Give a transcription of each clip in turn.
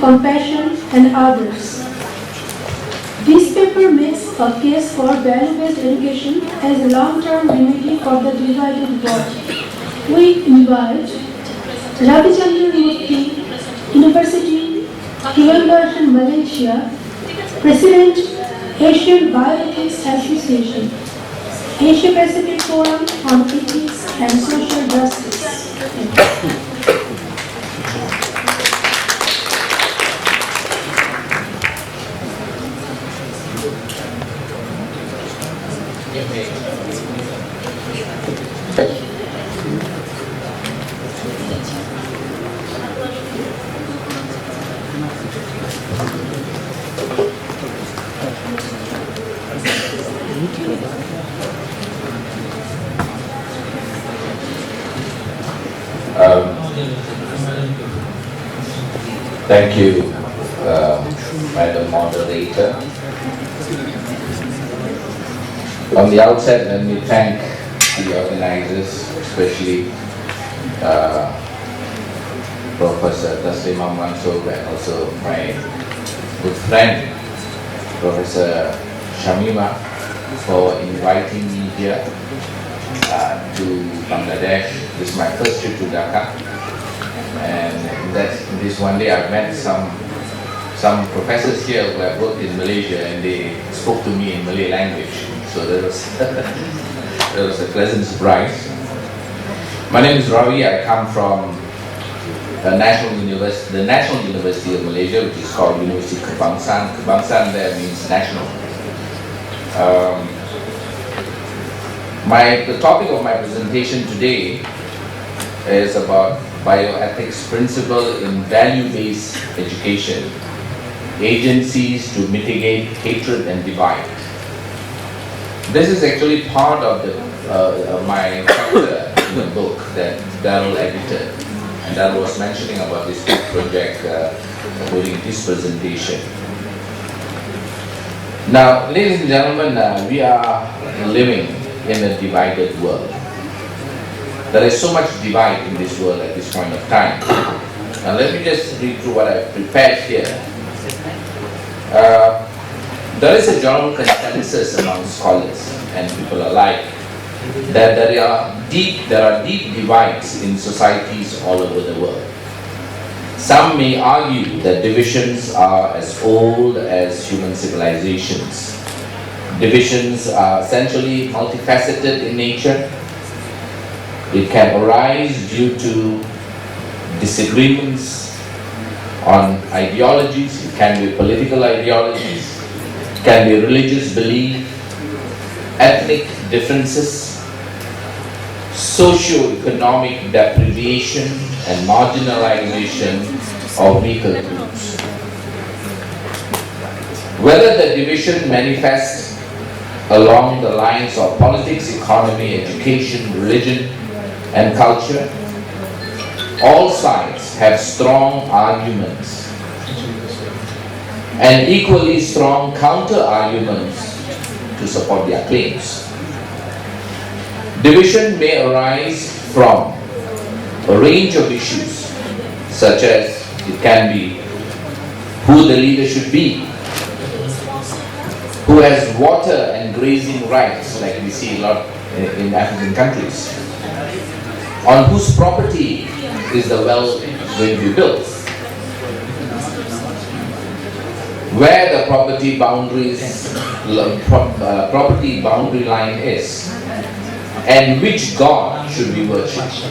compassion, and others. This paper makes a case for value-based education as a long-term remedy for the divided world. We invite Ravichandran Moorthy, University, Kiwangan, Malaysia, President, Asian Bioethics Association, Asia Pacific Forum on Ethics and Social Justice. Thank you, Madam Moderator. On the outset, let me thank the organizers, especially Professor Taslimah Mansur and also my good friend, Professor Shamima, for inviting me here to Bangladesh. This is my first trip to Dhaka. And in this one day I've met some professors here who have worked in Malaysia, and they spoke to me in Malay language. So that was a pleasant surprise. My name is Ravi. I come from the National University of Malaysia, which is called University Kebangsaan. Kebangsaan there means national. The topic of my presentation today is about bioethics principle in value-based education, agencies to mitigate hatred and divide. This is actually part of my chapter in the book that Darrell edited, and Darrell was mentioning about this project during his presentation. Now, ladies and gentlemen, we are living in a divided world. There is so much divide in this world at this point of time. Now let me just read through what I've prepared here. There is a general consensus among scholars and people alike that there are deep divides in societies all over the world. Some may argue that divisions are as old as human civilizations. Divisions are essentially multifaceted in nature. It can arise due to disagreements on ideologies. It can be political ideologies. It can be religious belief, ethnic differences, socio-economic deprivation and marginalization of weaker groups. Whether the division manifests along the lines of politics, economy, education, religion, and culture, all sides have strong arguments and equally strong counter-arguments to support their claims. Division may arise from a range of issues, such as it can be who the leader should be, who has water and grazing rights, like we see a lot in African countries, on whose property is the well going to be built, where the property boundary line is, and which God should be worshipped.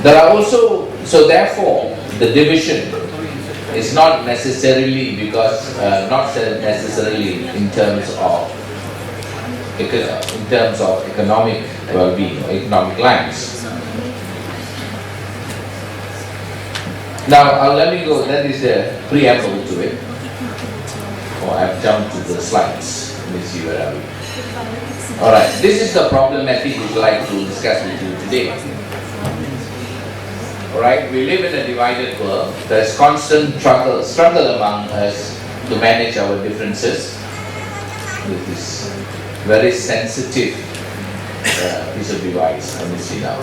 There are also, so therefore, the division is not necessarily in terms of economic well-being or economic lines. Now, let me go. That is the preamble to it. I've jumped to the slides. Let me see where are we. All right. This is the problematic we'd like to discuss with you today. All right. We live in a divided world. There's constant struggle among us to manage our differences with this very sensitive piece of device. Let me see now.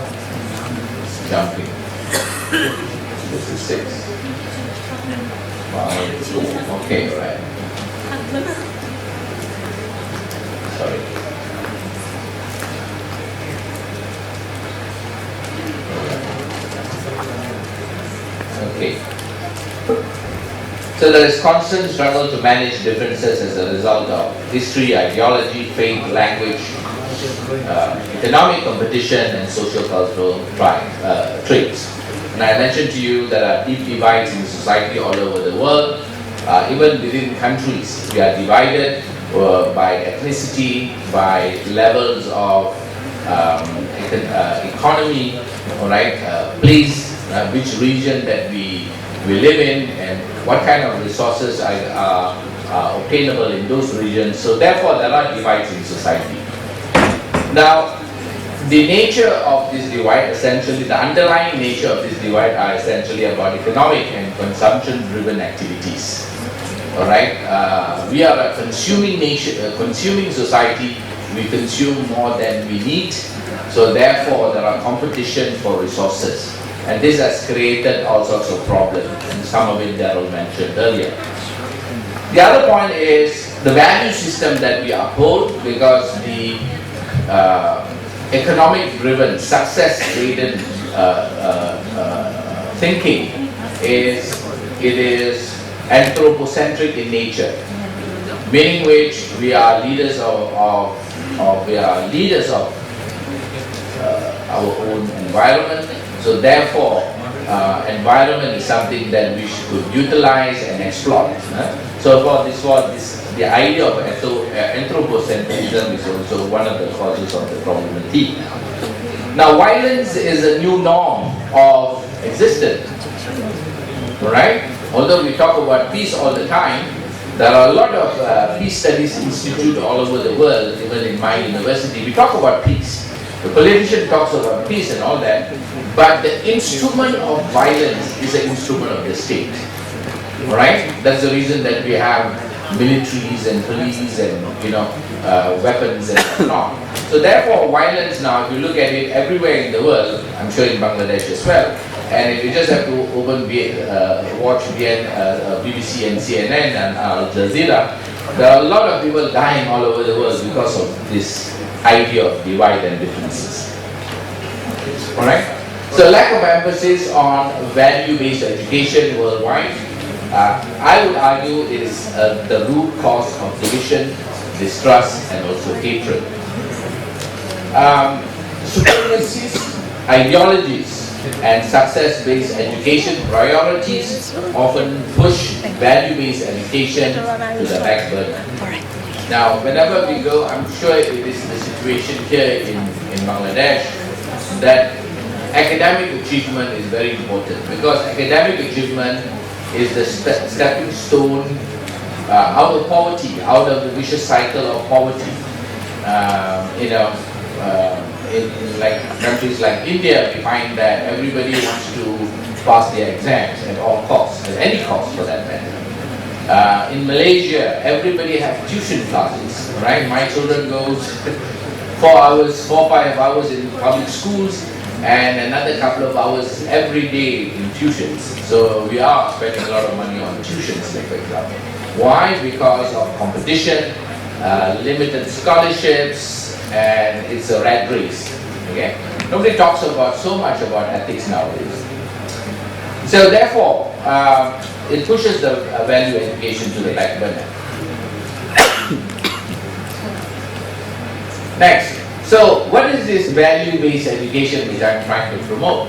It's jumping. This is 6. Okay, all right. Sorry. Okay. So there is constant struggle to manage differences as a result of history, ideology, faith, language, economic competition, and social-cultural traits. And I mentioned to you there are deep divides in society all over the world. Even within countries, we are divided by ethnicity, by levels of economy, all right, place, which region that we live in, and what kind of resources are obtainable in those regions. So therefore, there are divides in society. Now, the nature of this divide, essentially, the underlying nature of this divide are essentially about economic and consumption-driven activities. All right, we are a consuming nation, a consuming society. We consume more than we need. So therefore, there are competition for resources. And this has created all sorts of problems, and some of it Daryl mentioned earlier. The other point is the value system that we uphold, because the economic-driven, success-driven thinking is anthropocentric in nature, meaning which we are leaders of our own environment. So therefore, environment is something that we should utilize and exploit. So for this, the idea of anthropocentrism is also one of the causes of the problem. Now, violence is a new norm of existence. Right? Although we talk about peace all the time, there are a lot of peace studies institutes all over the world. Even in my university, we talk about peace. The politician talks about peace and all that, but the instrument of violence is an instrument of the state. Right? That's the reason that we have militaries and police and weapons and whatnot. So therefore, violence now, if you look at it everywhere in the world, I'm sure in Bangladesh as well, and if you just have to watch BBC and CNN and Al Jazeera, there are a lot of people dying all over the world because of this idea of divide and differences. Alright? So lack of emphasis on value-based education worldwide, I would argue is the root cause of division, distrust, and also hatred. Supremacist ideologies and success-based education priorities often push value-based education to the back burner. Now, whenever we go, I'm sure it is the situation here in Bangladesh that academic achievement is very important, because academic achievement is the stepping stone out of poverty, out of the vicious cycle of poverty. In like countries like India, we find that everybody wants to pass their exams at all costs, at any cost for that matter. In Malaysia, everybody has tuition classes, right? My children goes 4-5 hours in public schools and another couple of hours every day in tuitions. So we are spending a lot of money on tuitions, like for example. Why? Because of competition, limited scholarships, and it's a rat race. Okay? Nobody talks so much about ethics nowadays. So therefore, it pushes the value education to the back burner. Next, so what is this value-based education which I'm trying to promote?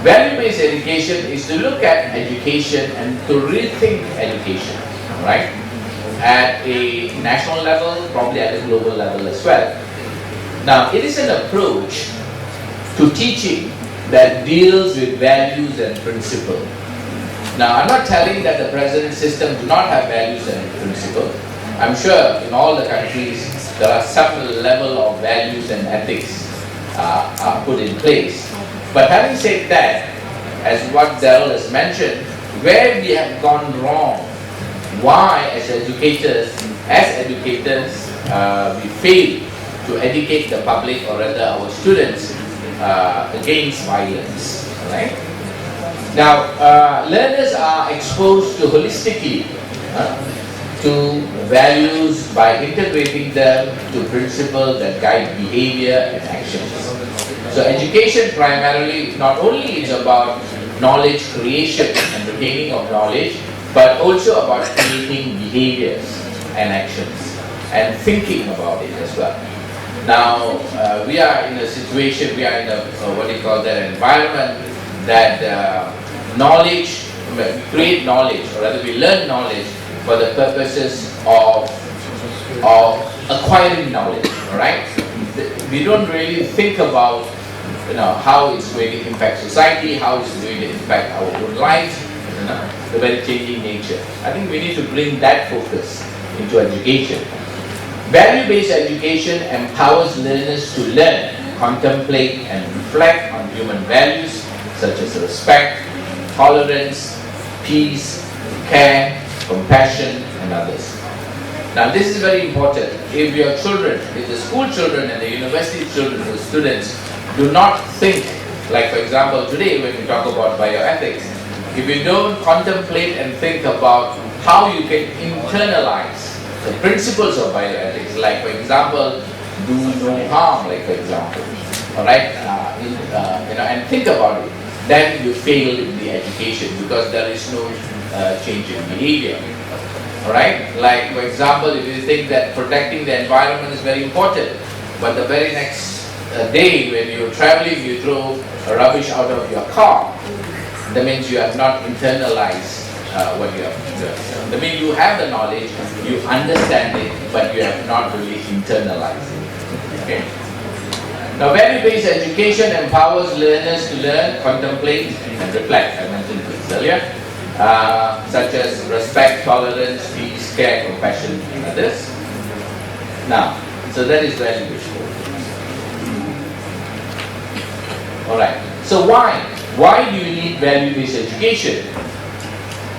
Value-based education is to look at education and to rethink education, right? At a national level, probably at a global level as well. Now, it is an approach to teaching that deals with values and principles. Now, I'm not telling that the present system do not have values and principles. I'm sure in all the countries there are some level of values and ethics are put in place. But having said that, as what Daryl has mentioned, where we have gone wrong, why as educators we fail to educate the public, or rather our students, against violence. Right? Now, learners are exposed to holistically to values by integrating them to principles that guide behavior and actions. So education primarily not only is about knowledge creation and retaining of knowledge, but also about creating behaviors and actions and thinking about it as well. Now we are in a situation, we are in a environment that knowledge, we create knowledge, or rather we learn knowledge for the purposes of acquiring knowledge, alright? We don't really think about how it's going to impact society, how it's going to impact our own lives, the very changing nature. I think we need to bring that focus into education. Value-based education empowers learners to learn, contemplate and reflect on human values such as respect, tolerance, peace, care, compassion and others. Now this is very important. If your children, if the school children and the university children, the students do not think, like for example today when we talk about bioethics, if you don't contemplate and think about how you can internalize the principles of bioethics, like for example, do no harm, like for example, alright, and think about it, then you fail in the education because there is no change in behavior. Alright, like for example, if you think that protecting the environment is very important, but the very next day when you're traveling, you throw rubbish out of your car, that means you have not internalized what you have done. That means you have the knowledge, you understand it, but you have not really internalized it. Okay? Now, value-based education empowers learners to learn, contemplate, and reflect. I mentioned this earlier, such as respect, tolerance, peace, care, compassion, and others. Now, so that is value-based. All right. So why? Why do you need value-based education?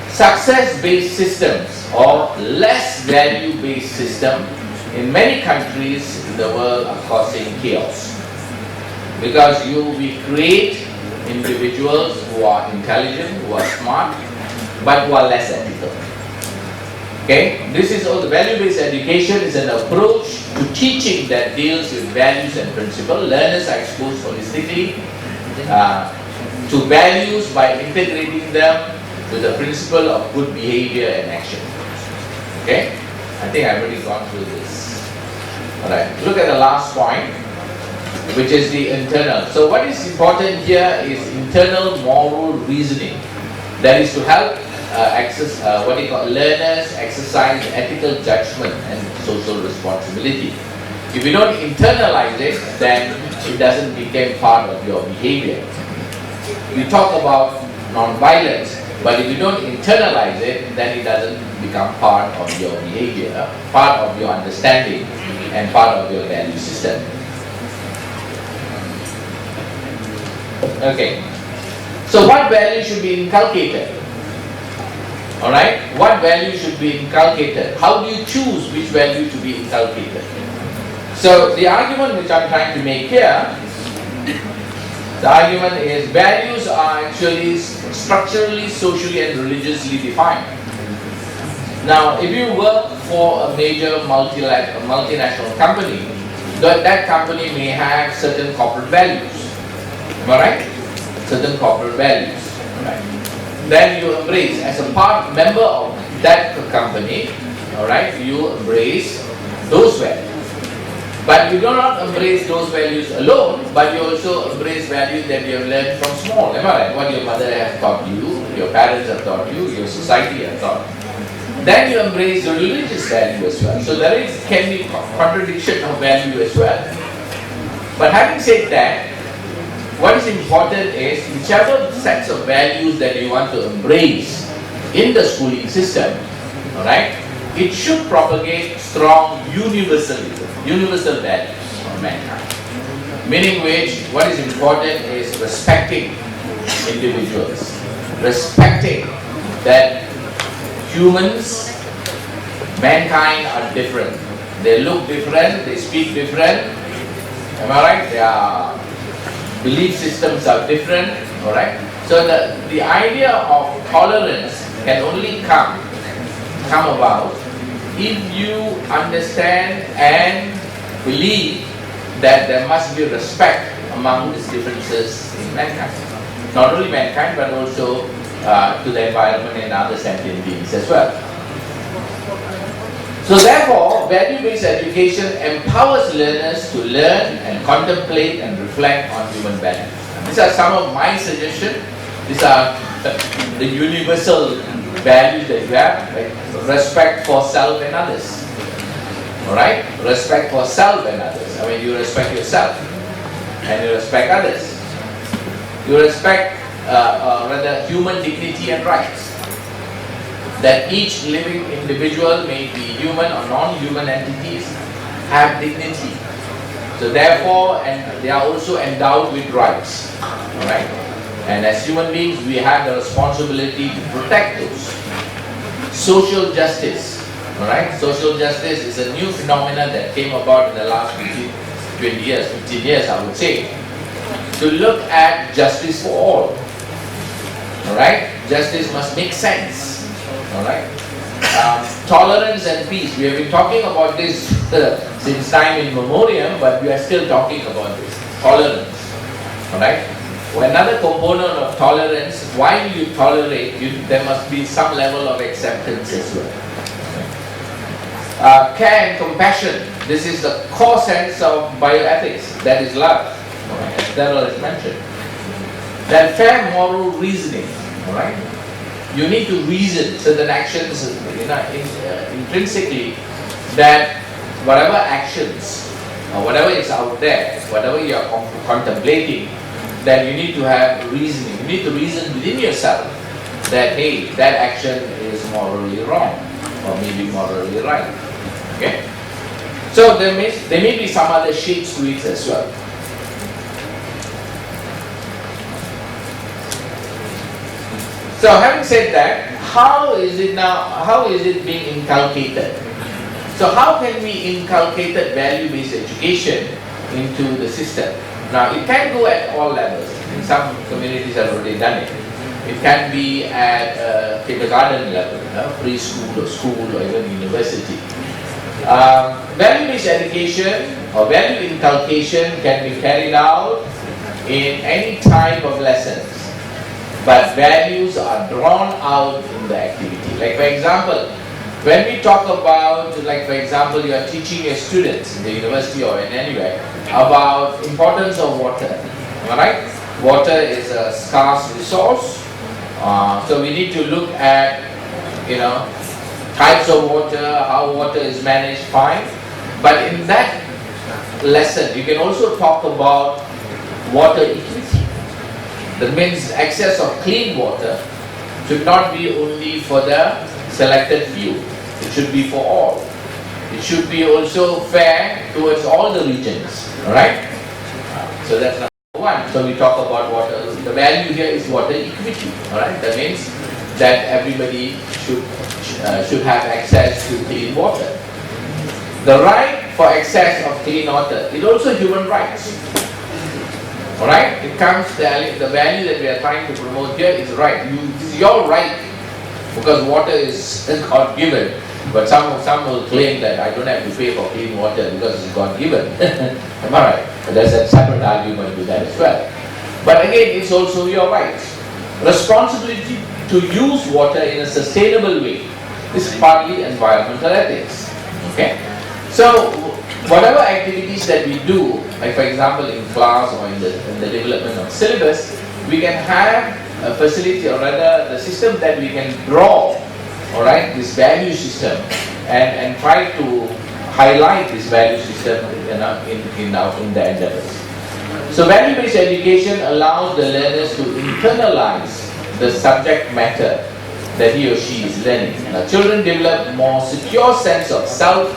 Success-based systems or less value-based system in many countries in the world are causing chaos. Because we create individuals who are intelligent, who are smart, but who are less ethical. Okay? This is all the value-based education is an approach to teaching that deals with values and principles. Learners are exposed holistically to values by integrating them with the principle of good behavior and action. Okay? I think I've already gone through this. Alright, look at the last point, which is the internal. So what is important here is internal moral reasoning. That is to help learners exercise ethical judgment and social responsibility. If you don't internalize it, then it doesn't become part of your behavior. We talk about non-violence, but if you don't internalize it, then it doesn't become part of your behavior, part of your understanding, and part of your value system. Okay. So what value should be inculcated? Alright? What value should be inculcated? How do you choose which value to be inculcated? So the argument which I'm trying to make here, the argument is values are actually structurally, socially and religiously defined. Now, if you work for a major multinational company, that company may have certain corporate values. Am I right? Certain corporate values. Right? Then you embrace, as a member of that company, alright, you embrace those values. But you do not embrace those values alone, but you also embrace values that you have learned from small. Am I right? What your mother has taught you, your parents have taught you, your society has taught you. Then you embrace the religious value as well. So there can be contradiction of value as well. But having said that, what is important is whichever sets of values that you want to embrace in the schooling system, alright, it should propagate strong universal values for mankind. Meaning which, what is important is respecting individuals, respecting that humans, mankind are different. They look different, they speak different, am I right? Their belief systems are different, alright? So the idea of tolerance can only come come about if you understand and believe that there must be respect among these differences in mankind. Not only mankind, but also to the environment and other sentient beings as well. So therefore, value-based education empowers learners to learn and contemplate and reflect on human values. These are some of my suggestions. These are the universal values that you have, like respect for self and others. Alright? Respect for self and others. I mean, you respect yourself and you respect others. You respect rather human dignity and rights. That each living individual, may be human or non-human entities, have dignity. So therefore, and they are also endowed with rights. Alright? And as human beings, we have the responsibility to protect those. Social justice. Alright? Social justice is a new phenomenon that came about in the last 15 years, I would say. To look at justice for all. Alright? Justice must make sense. Alright? Tolerance and peace. We have been talking about this since time in memoriam, but we are still talking about this. Tolerance. Alright? Another component of tolerance, while you tolerate, there must be some level of acceptance as well. Care and compassion. This is the core sense of bioethics. That is love. Alright? As Daryl has mentioned. Then fair moral reasoning. Alright? You need to reason certain actions intrinsically, that whatever actions or whatever is out there, whatever you are contemplating, that you need to have reasoning. You need to reason within yourself that, hey, that action is morally wrong or maybe morally right. Okay? So there may be some other shades to it as well. So having said that, how is it being inculcated? So how can we inculcate value-based education into the system? Now it can go at all levels. In some communities have already done it. It can be at kindergarten level, preschool or school or even university. Value-based education or value inculcation can be carried out in any type of lessons. But values are drawn out in the activity. Like for example, when we talk about, like for example, you are teaching your students in the university or in anywhere about importance of water. Alright? Water is a scarce resource. So we need to look at, types of water, how water is managed, fine. But in that lesson, you can also talk about water equity. That means access of clean water should not be only for the selected few. It should be for all. It should be also fair towards all the regions. Alright? So that's number one. So we talk about water. The value here is water equity. Alright? That means that everybody should have access to clean water. The right for access of clean water is also human rights. Alright? It comes, the value that we are trying to promote here is right. It's your right, because water is God given. But some will claim that I don't have to pay for clean water because it's God given. Am I right? But there's a separate argument to that as well. But again, it's also your right. Responsibility to use water in a sustainable way is partly environmental ethics. Okay? So, whatever activities that we do, like for example in class or in the development of syllabus, we can have a facility, or rather the system that we can draw, alright, this value system and try to highlight this value system in the endeavors. So value-based education allows the learners to internalize the subject matter that he or she is learning. Now children develop more secure sense of self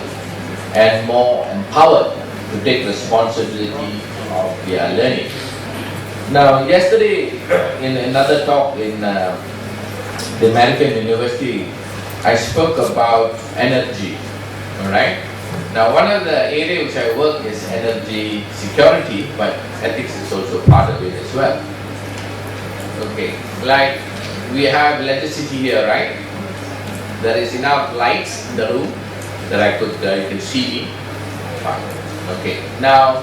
and more empowered to take responsibility of their learning. Now, yesterday in another talk in the American University, I spoke about energy. Alright? Now, one of the areas which I work is energy security, but ethics is also part of it as well. Okay, like we have electricity here, right? there is enough lights in the room that you can see me. Fine. Okay. Now,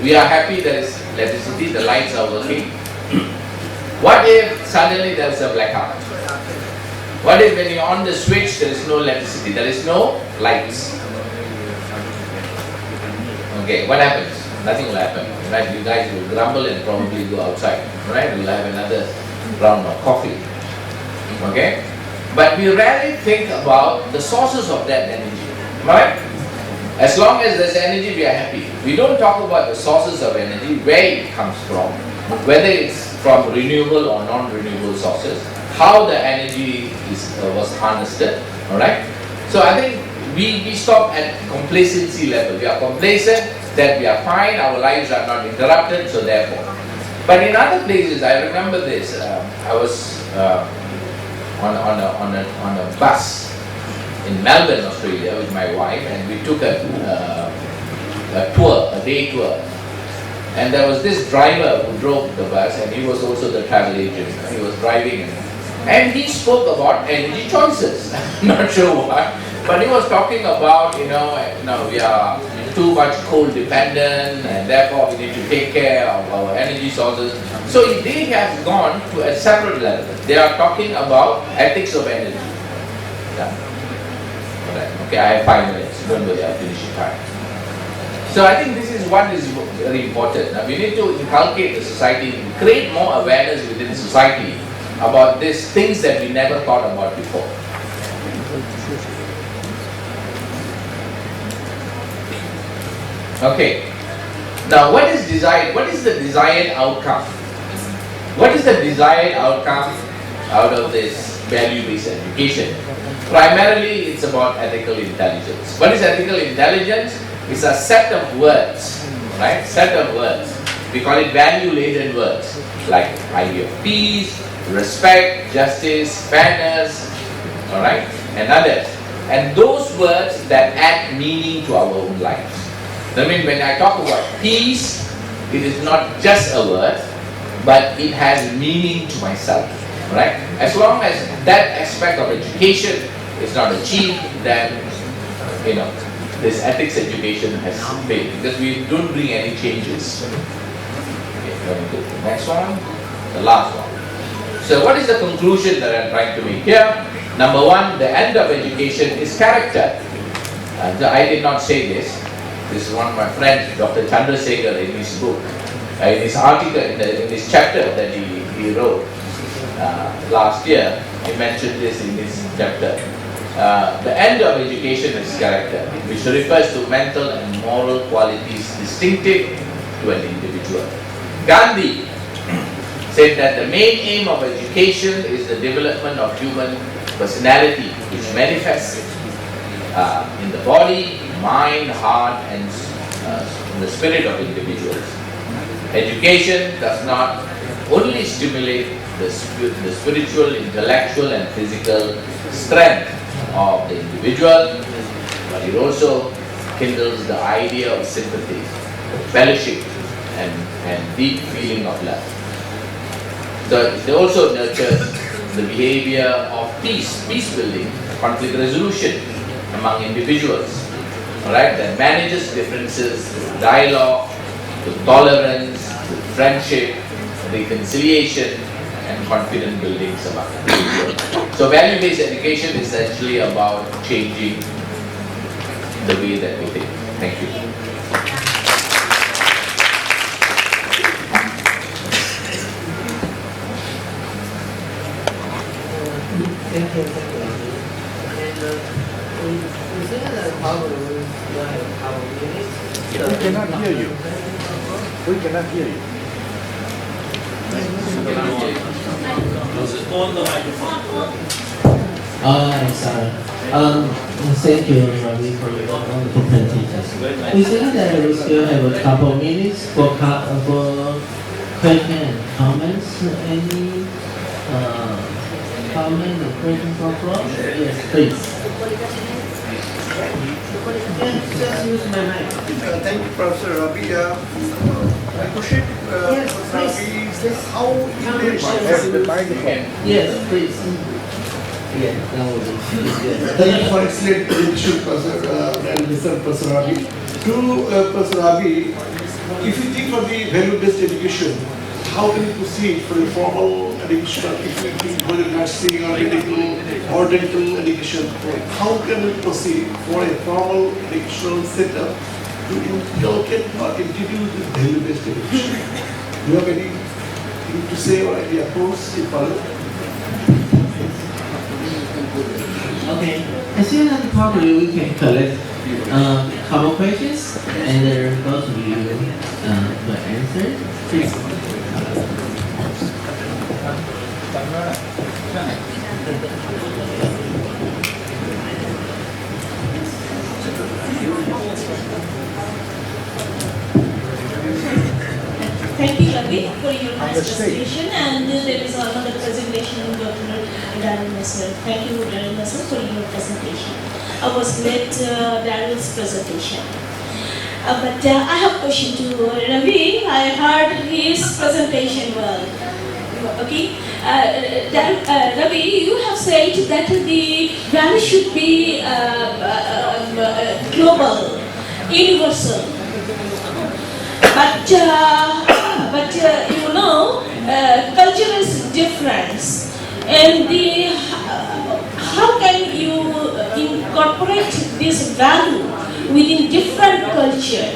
we are happy there is electricity, the lights are working. What if suddenly there is a blackout? What if when you on the switch there is no electricity, there is no lights? Okay, what happens? Nothing will happen, right? You guys will grumble and probably go outside, right? We'll have another round of coffee, okay? But we rarely think about the sources of that energy, right? As long as there's energy, we are happy. We don't talk about the sources of energy, where it comes from, whether it's from renewable or non-renewable sources, how the energy was harnessed, all right? So I think we stop at complacency level. We are complacent that we are fine, our lives are not interrupted, so therefore. But in other places, I remember this. I was on a bus in Melbourne, Australia, with my wife, and we took a tour, a day tour. And there was this driver who drove the bus, and he was also the travel agent. He was driving, and he spoke about energy choices. Not sure why, but he was talking about, we are too much coal dependent, and therefore we need to take care of our energy sources. So they have gone to a separate level. They are talking about ethics of energy. Yeah. Right. Okay, I have 5 minutes. Don't worry, I'll finish in time. So I think this is what is very important. Now we need to inculcate the society, create more awareness within society about these things that we never thought about before. Okay. Now what is desired? What is the desired outcome? What is the desired outcome out of this value-based education? Primarily, it's about ethical intelligence. What is ethical intelligence? It's a set of words, right? Set of words. We call it value-laden words, like idea of peace, respect, justice, fairness, all right, and others. And those words that add meaning to our own lives. I mean, when I talk about peace, it is not just a word, but it has meaning to myself, right? As long as that aspect of education is not achieved, then, this ethics education has failed, because we don't bring any changes. Okay, let me go to the next one, the last one. So what is the conclusion that I'm trying to make here? Number one, the end of education is character. I did not say this. This is one of my friends, Dr. Chandrasekhar, in his book, in his article, in his chapter that he wrote last year. He mentioned this in his chapter. The end of education is character, which refers to mental and moral qualities distinctive to an individual. Gandhi said that the main aim of education is the development of human personality, which manifests in the body, mind, heart, and the spirit of individuals. Education does not only stimulate the spiritual, intellectual, and physical strength of the individual, but it also kindles the idea of sympathy, fellowship, and deep feeling of love. So it also nurtures the behavior of peace building, conflict resolution among individuals, alright, that manages differences through dialogue, through tolerance, through friendship, reconciliation, and confidence building among individuals. So value-based education is essentially about changing the way that we think. Thank you. Thank you. And is there a problem with our minutes? We cannot hear you. We cannot hear you. I'm sorry. Thank you, Ravi, for your wonderful presentation. We think that we still have a couple minutes for question and comments. Any comment or question for Prof? Yes, please. Yes, just use my mic. Thank you, Professor Ravi. I appreciate Ravi how he did. Yes, please. Yeah, that would be good. Thank you for excellent presentation, Professor Ravi. To Professor Ravi, if you think of the value-based education, how can you proceed for a formal education, if you think for the nursing or medical or dental education, how can we proceed for a formal educational setup to inculcate or introduce the value-based education? Do you have anything to say or any approach to follow? Okay, as soon as probably we can collect couple questions and then go to you the answer. Please. Thank you, Ravi, for your nice presentation. And there is another presentation, Dr. Darren Messer. Thank you, Darren Messer, for your presentation. I was late Darren's presentation. But I have a question to Ravi. I heard his presentation well. Okay, Ravi, you have said that the value should be global, universal. But you know, culture is different, and how can you incorporate this value within different culture?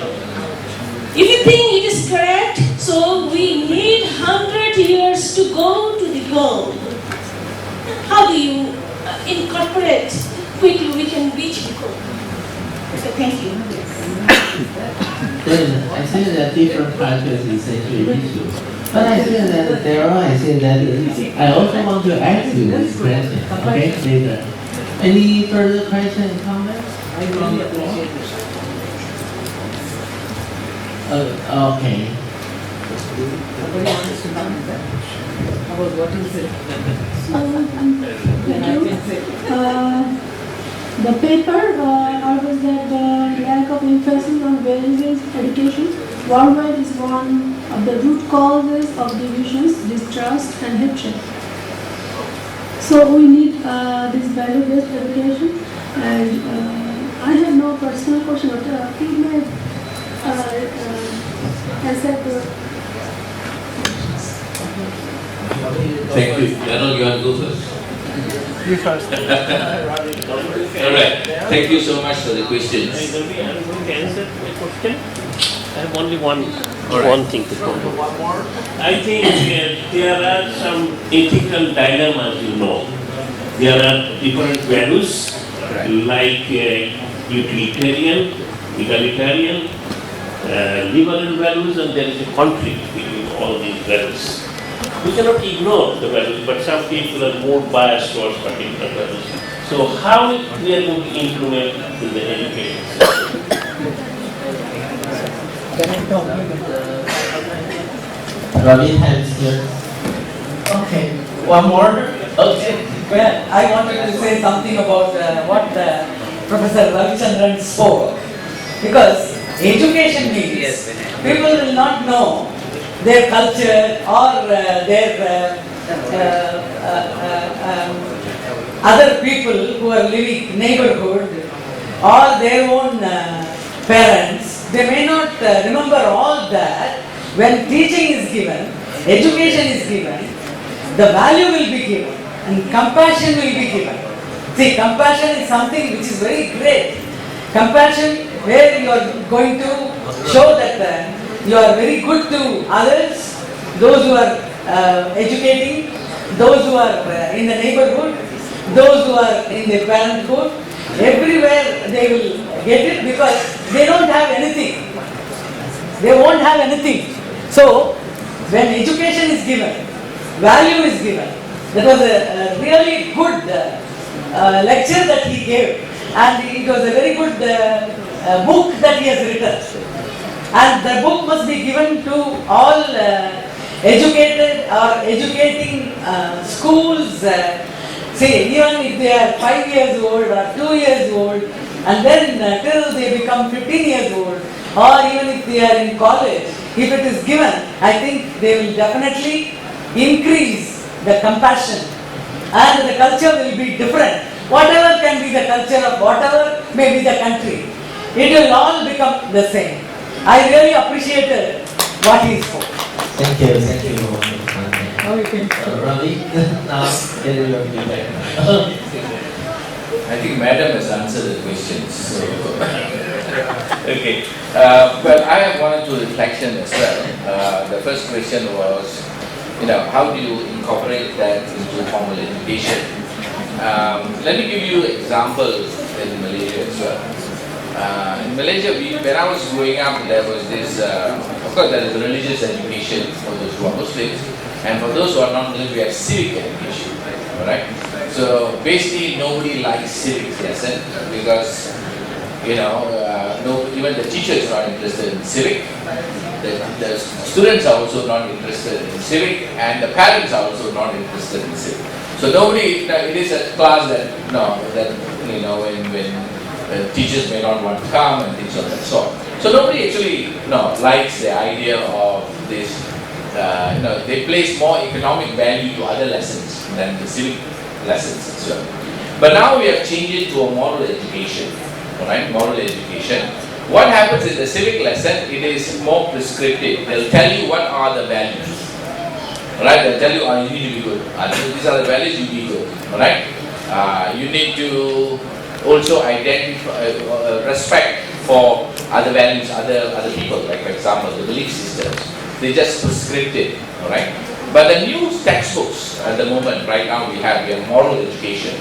If you think it is correct, so we need 100 years to go to the goal. How do you incorporate quickly we can reach the goal? So thank you. Then I think that different cultures is essentially issue. But I think that I also want to ask you this question, okay, later. Any further questions and comments? Okay. The paper argues that the lack of emphasis on value-based education worldwide is one of the root causes of divisions, distrust, and hatred. So we need this value-based education, and I have no personal question, but you may answer to. Thank you. Janelle, you want to go first? You first. All right. Thank you so much for the questions. I'm going to answer the question. I have only one thing to comment. I think there are some ethical dilemmas, you know. There are different values like utilitarian, egalitarian, liberal values, and there is a conflict between all these values. We cannot ignore the values, but some people are more biased towards particular values. So how we are going to implement in the education system? Ravi has here. Okay, one more. Okay, well, I wanted to say something about what Professor Ravichandran spoke, because education means people will not know their culture or their other people who are living neighborhood or their own parents. They may not remember all that. When teaching is given, education is given, the value will be given and compassion will be given. See, compassion is something which is very great. Compassion where you are going to show that you are very good to others, those who are educating, those who are in the neighborhood, those who are in the parenthood. Everywhere they will get it because they don't have anything. They won't have anything. So, when education is given, value is given. That was a really good lecture that he gave, and it was a very good book that he has written. And the book must be given to all educated or educating schools. See, even if they are 5 years old or 2 years old, and then till they become 15 years old, or even if they are in college, if it is given, I think they will definitely increase the compassion and the culture will be different. Whatever can be the culture of whatever may be the country, it will all become the same. I really appreciated what he spoke. Thank you. Now you can. Ravi, now get your feedback. I think Madam has answered the questions. So okay. Well, I have one or two reflections as well. The first question was, how do you incorporate that into formal education? Let me give you examples in Malaysia as well. In Malaysia, when I was growing up, there was this, of course, there is religious education for those who are Muslims, and for those who are not Muslims, we have civic education, alright? So basically, nobody likes civics lesson because, even the teacher is not interested in civic. The students are also not interested in civic, and the parents are also not interested in civic. So nobody, it is a class that, when teachers may not want to come and things of that sort. So nobody actually, likes the idea of this, they place more economic value to other lessons than the civic lessons as well. But now we have changed it to a moral education, alright, moral education. What happens in the civic lesson, it is more prescriptive. They'll tell you what are the values. Alright, they'll tell you, you need to be good. These are the values, you be good. Alright? You need to also identify, respect for other values, other people, like for example, the belief systems. They just prescriptive. Alright? But the new textbooks at the moment, right now we have moral education.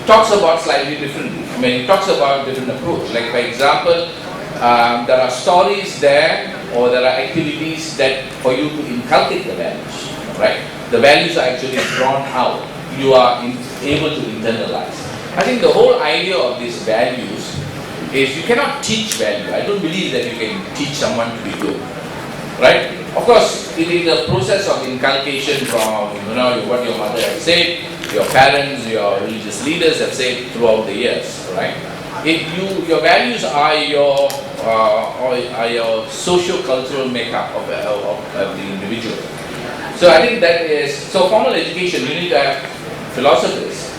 Talks about slightly different, it talks about different approach. Like for example, there are stories there, or there are activities that for you to inculcate the values, right? The values are actually drawn out. You are able to internalize. I think the whole idea of these values is you cannot teach value. I don't believe that you can teach someone to be good, right? Of course, it is a process of inculcation from what your mother has said, your parents, your religious leaders have said throughout the years, right? Your values are your socio-cultural makeup of the individual. So I think that is, so formal education, you need to have philosophers,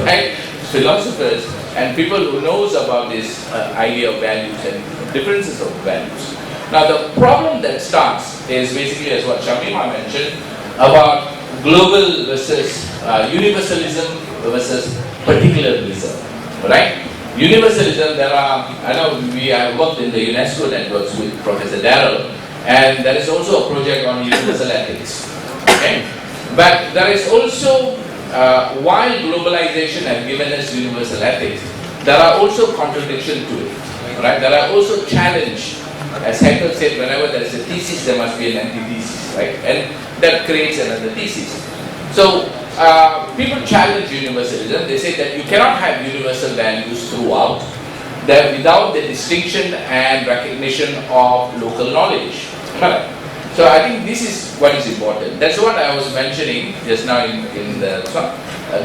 right? Philosophers and people who knows about this idea of values and differences of values. Now the problem that starts is basically as what Shamima mentioned about global versus universalism versus particularism. Right? Universalism, I know we have worked in the UNESCO networks with Professor Darrell, and there is also a project on universal ethics. Okay? But there is also, while globalization has given us universal ethics, there are also contradictions to it. Right? There are also challenges. As Hector said, whenever there is a thesis, there must be an antithesis. Right? And that creates another thesis. So, people challenge universalism. They say that you cannot have universal values throughout, that without the distinction and recognition of local knowledge. Right. So I think this is what is important. That's what I was mentioning just now in the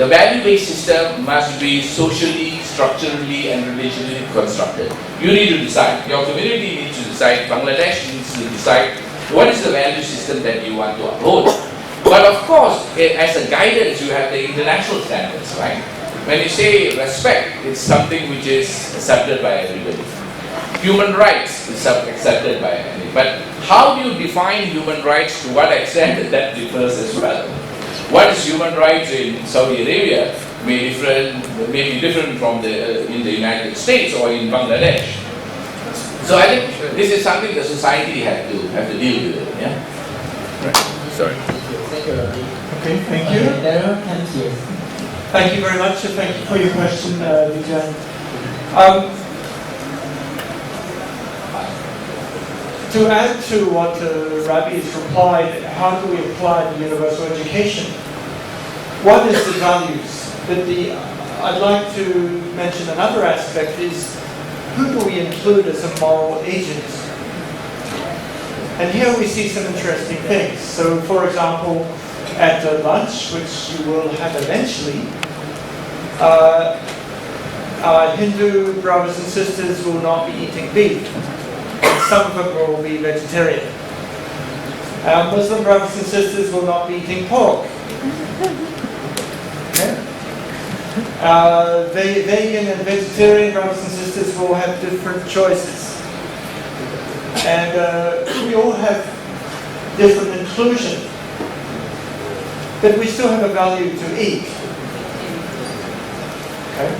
value-based system must be socially, structurally, and religiously constructed. You need to decide. Your community needs to decide. Bangladesh needs to decide what is the value system that you want to uphold. But of course, as a guidance, you have the international standards, right? When you say respect, it's something which is accepted by everybody. Human rights is accepted by everybody. But how do you define human rights, to what extent that differs as well? What is human rights in Saudi Arabia may be different from in the United States or in Bangladesh. So I think this is something the society have to deal with it. Yeah. Right. Sorry. Okay, thank you. Thank you very much. Thank you for your question, Vijay. To add to what Ravi has replied, how do we apply the universal education? What is the values? I'd like to mention another aspect is, who do we include as a moral agent? And here we see some interesting things. So, for example, at lunch, which you will have eventually, our Hindu brothers and sisters will not be eating beef. Some of them will be vegetarian. Our Muslim brothers and sisters will not be eating pork. Vegan and vegetarian brothers and sisters will have different choices. And we all have different inclusion. But we still have a value to eat. Okay?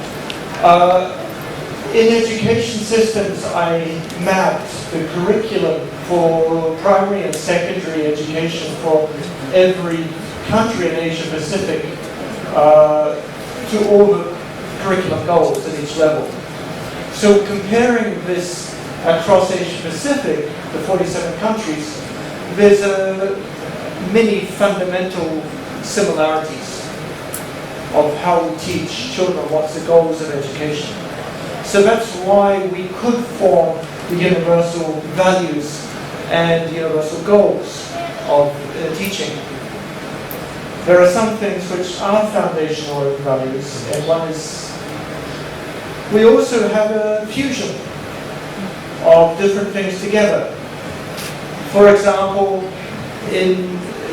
In education systems, I mapped the curriculum for primary and secondary education for every country in Asia Pacific to all the curriculum goals at each level. So comparing this across Asia Pacific, the 47 countries, there's many fundamental similarities of how we teach children what's the goals of education. So that's why we could form the universal values and universal goals of teaching. There are some things which are foundational values, and one is we also have a fusion of different things together. For example,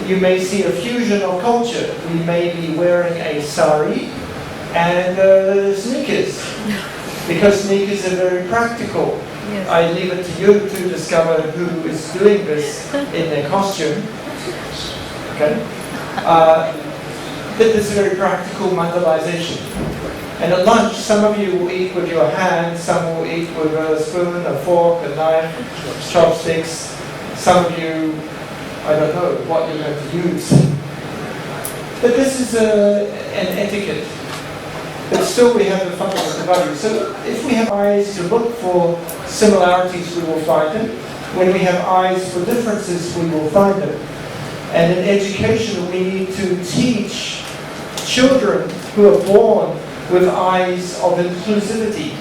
you may see a fusion of culture. We may be wearing a sari and sneakers, because sneakers are very practical. Yes. I leave it to you to discover who is doing this in their costume. Okay? This is very practical mandalization. And at lunch, some of you will eat with your hands, some will eat with a spoon, a fork, a knife, chopsticks. Some of you, I don't know what you're going to use. But this is an etiquette. But still we have the fundamental values. So if we have eyes to look for similarities, we will find them. When we have eyes for differences, we will find them. And in education, we need to teach children who are born with eyes of inclusivity.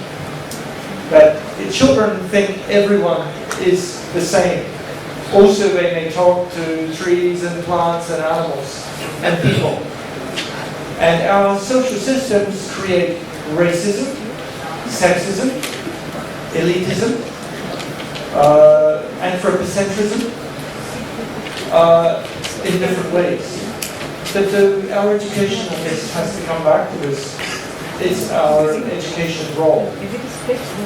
That the children think everyone is the same. Also, they may talk to trees and plants and animals and people. And our social systems create racism, sexism, elitism, anthropocentrism in different ways. But our education, I guess, has to come back to this. It's our education role.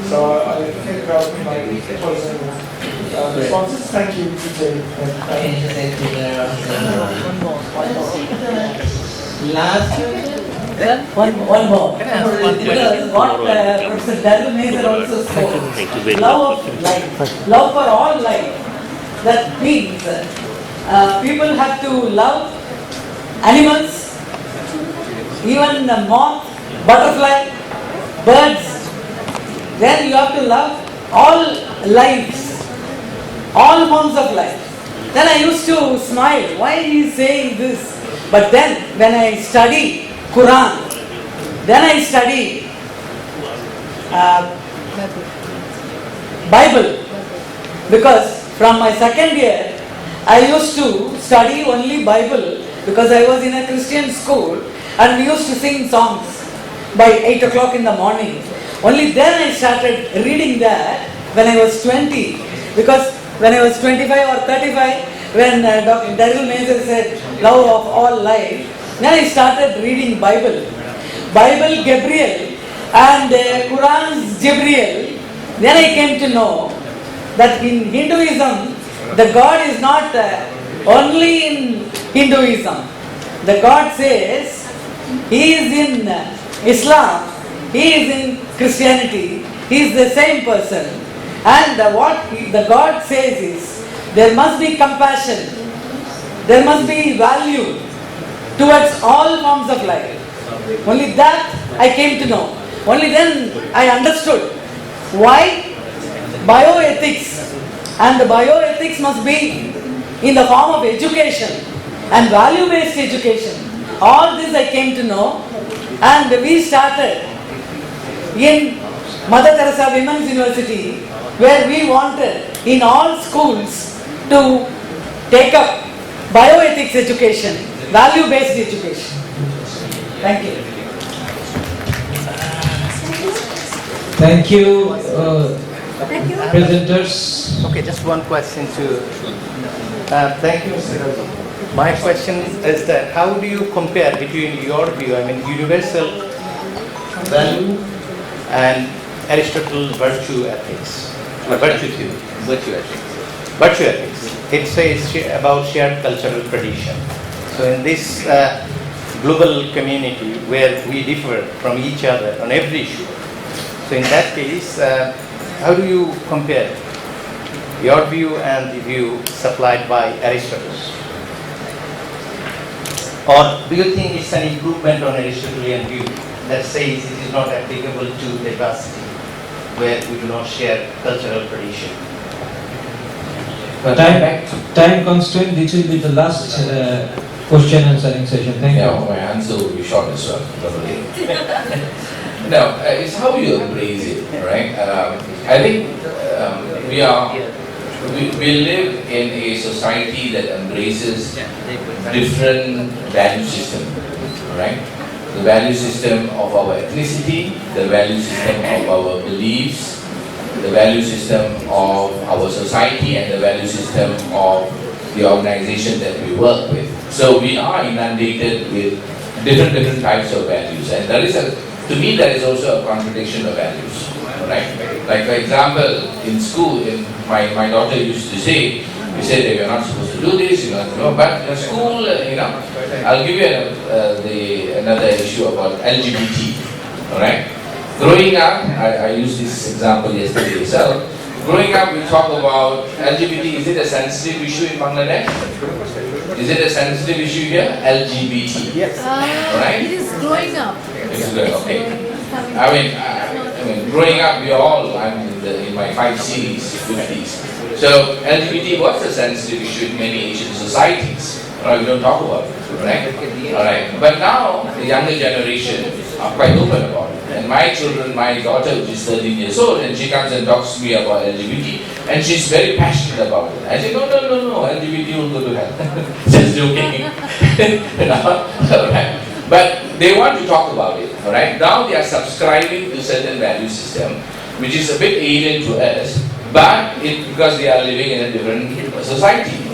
So I think about my closing responses. Thank you, Vijay. Last One more. Because what Professor Darryl Mazer also spoke, love of life, love for all life. That means people have to love animals, even moth, butterfly, birds. Then you have to love all lives, all forms of life. Then I used to smile, why he is saying this? But then when I study Quran, then I study Bible, because from my second year I used to study only Bible, because I was in a Christian school and we used to sing songs by 8 o'clock in the morning. Only then I started reading that when I was 20, because when I was 25 or 35, when Dr. Darryl Mazer said love of all life, then I started reading Bible, Gabriel, and Quran's Gabriel. Then I came to know that in Hinduism, the God is not only in Hinduism. The God says He is in Islam, He is in Christianity, He is the same person. And what the God says is, there must be compassion, there must be value towards all forms of life. Only that I came to know. Only then I understood why bioethics, and the bioethics must be in the form of education and value-based education. All this I came to know, and we started in Mother Teresa Women's University, where we wanted in all schools to take up bioethics education, value-based education. Thank you. Thank you, presenters. Okay, just one question to. Thank you, Mr. Ravi. My question is that how do you compare between your view, I mean universal value, and Aristotle's virtue ethics, virtue theory, virtue ethics. Virtue ethics, it says about shared cultural tradition. So in this global community where we differ from each other on every issue, so in that case, how do you compare your view and the view supplied by Aristotle? Or do you think it's an improvement on Aristotelian view that says it is not applicable to diversity, where we do not share cultural tradition? Time constraint, this will be the last question answering session. Thank you. Yeah, my answer will be short as well, probably. No, it's how you embrace it, right? I think we live in a society that embraces different value systems, right? The value system of our ethnicity, the value system of our beliefs, the value system of our society, and the value system of the organization that we work with. So we are inundated with different types of values, and to me there is also a contradiction of values, right? Like for example, in school, my daughter used to say, we said that you're not supposed to do this, but in school, I'll give you another issue about LGBT, alright? Growing up, I used this example yesterday itself. Growing up, we talk about LGBT. Is it a sensitive issue in Bangladesh? Is it a sensitive issue here? LGBT. Yes. Right? It is growing up. It's good. Okay. I mean, growing up, I'm in my 50s. So LGBT was a sensitive issue in many Asian societies. We don't talk about it, right? All right. But now the younger generation are quite open about it. And my daughter, which is 13 years old, and she comes and talks to me about LGBT, and she's very passionate about it. I say, no, LGBT will go to hell. Just joking. All right. But they want to talk about it. All right. Now they are subscribing to certain value system, which is a bit alien to us, but because they are living in a different society.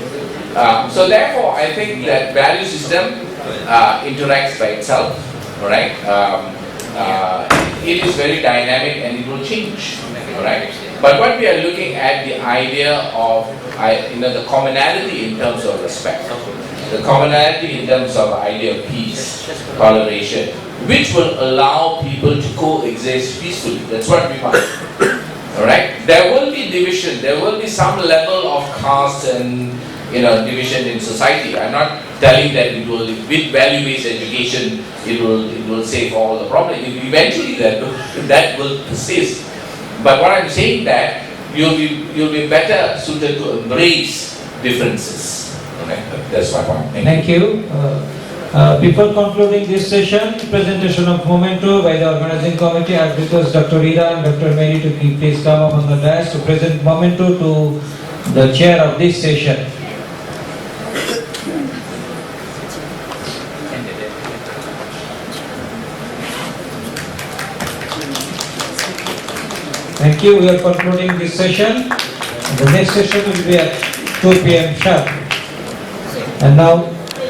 So therefore, I think that value system interacts by itself, right? It is very dynamic and it will change, right? But what we are looking at the idea of, the commonality in terms of respect, the commonality in terms of idea of peace, toleration, which will allow people to coexist peacefully. That's what we want. All right. There will be division. There will be some level of caste and division in society. I'm not telling that it will, with value-based education, it will save all the problems. Eventually, that will persist. But what I'm saying that you'll be better suited to embrace differences. Okay, that's my point. Thank you. Before concluding this session, presentation of Memento by the organizing committee, I request Dr. Ira and Dr. Mary to please come up on the dais to present Memento to the chair of this session. Thank you. We are concluding this session. The next session will be at 2 p.m. sharp. And now